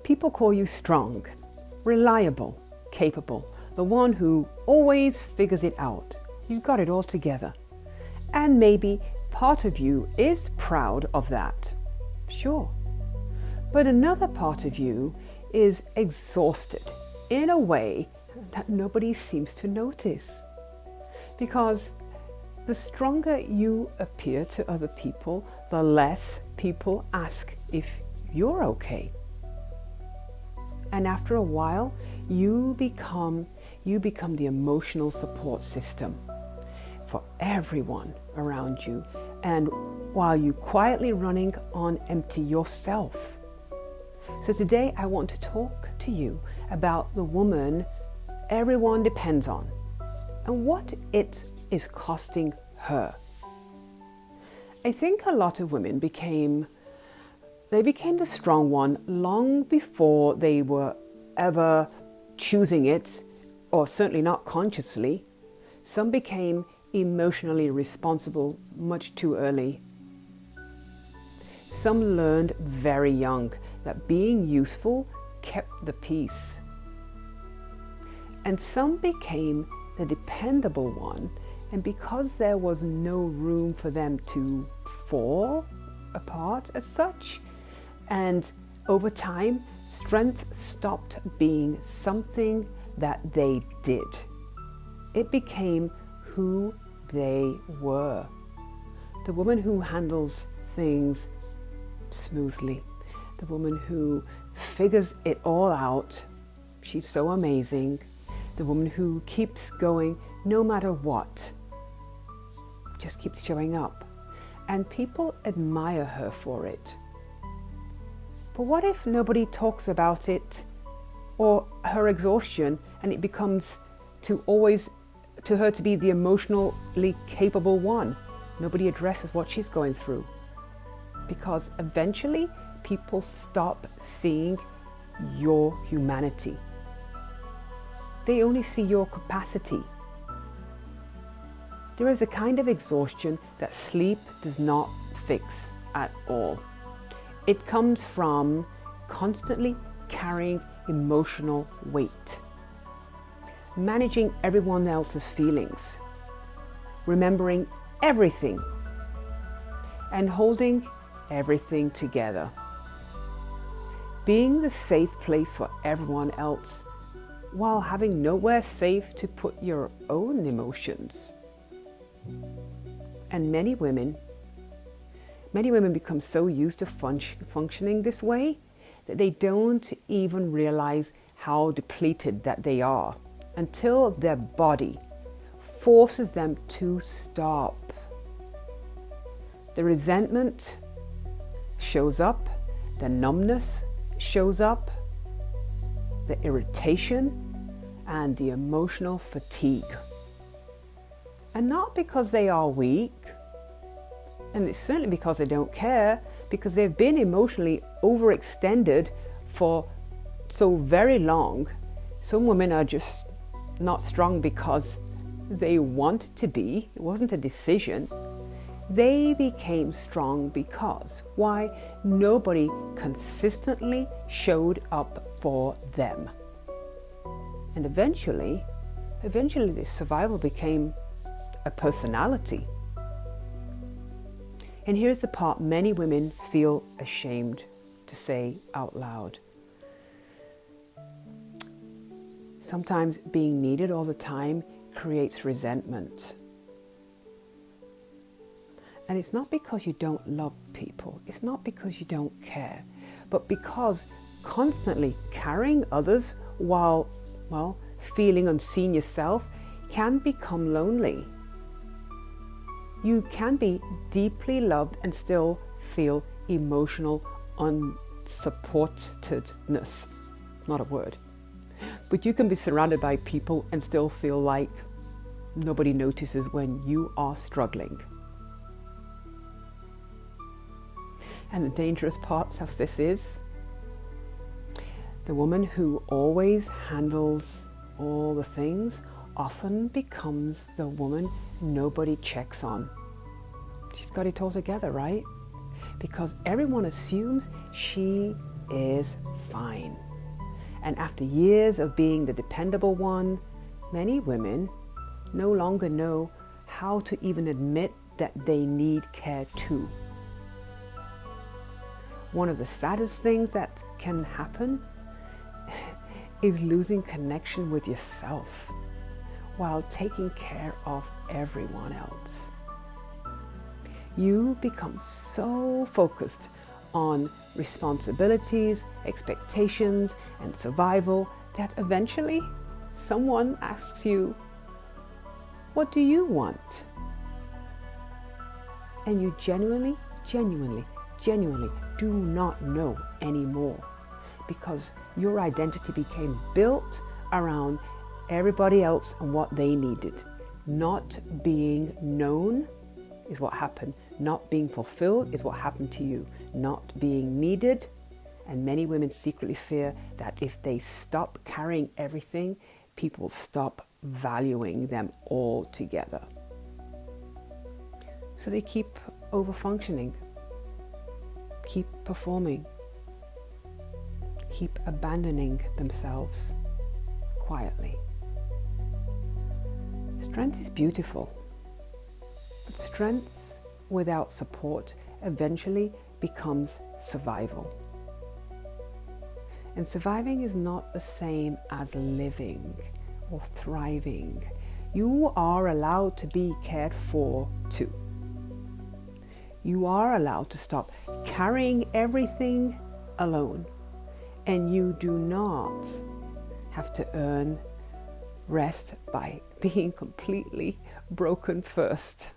People call you strong, reliable, capable, the one who always figures it out. You've got it all together. And maybe part of you is proud of that. Sure. But another part of you is exhausted in a way that nobody seems to notice. Because the stronger you appear to other people, the less people ask if you're okay. And after a while, you become the emotional support system for everyone around you, and while you quietly running on empty yourself. So today I want to talk to you about the woman everyone depends on and what it is costing her. I think a lot of women became the strong one long before they were ever choosing it, or certainly not consciously. Some became emotionally responsible much too early. Some learned very young that being useful kept the peace. And some became the dependable one, and because there was no room for them to fall apart as such, and over time, strength stopped being something that they did. It became who they were. The woman who handles things smoothly. The woman who figures it all out. She's so amazing. The woman who keeps going no matter what. Just keeps showing up. And people admire her for it. But what if nobody talks about it or her exhaustion, and it becomes to her to be the emotionally capable one? Nobody addresses what she's going through. Because eventually people stop seeing your humanity. They only see your capacity. There is a kind of exhaustion that sleep does not fix at all. It comes from constantly carrying emotional weight, managing everyone else's feelings, remembering everything, and holding everything together. Being the safe place for everyone else while having nowhere safe to put your own emotions. And many women become so used to functioning this way that they don't even realize how depleted that they are until their body forces them to stop. The resentment shows up, the numbness shows up, the irritation, and the emotional fatigue. And not because they are weak, and it's certainly because they don't care, because they've been emotionally overextended for so very long. Some women are just not strong because they want to be. It wasn't a decision. They became strong because, why? Nobody consistently showed up for them. And eventually this survival became a personality. And here's the part many women feel ashamed to say out loud. Sometimes being needed all the time creates resentment. And it's not because you don't love people. It's not because you don't care. But because constantly carrying others while, feeling unseen yourself can become lonely. You can be deeply loved and still feel emotional unsupportedness. Not a word. But you can be surrounded by people and still feel like nobody notices when you are struggling. And the dangerous part of this is the woman who always handles all the things often becomes the woman nobody checks on. She's got it all together, right? Because everyone assumes she is fine. And after years of being the dependable one, many women no longer know how to even admit that they need care too. One of the saddest things that can happen is losing connection with yourself while taking care of everyone else. You become so focused on responsibilities, expectations, and survival that eventually someone asks you, "What do you want?" And you genuinely do not know anymore, because your identity became built around everybody else and what they needed. Not being known is what happened. Not being fulfilled is what happened to you. Not being needed. And many women secretly fear that if they stop carrying everything, people stop valuing them altogether. So they keep over-functioning, keep performing, keep abandoning themselves quietly. Strength is beautiful, but strength without support eventually becomes survival. And surviving is not the same as living or thriving. You are allowed to be cared for too. You are allowed to stop carrying everything alone. And you do not have to earn rest by being completely broken first.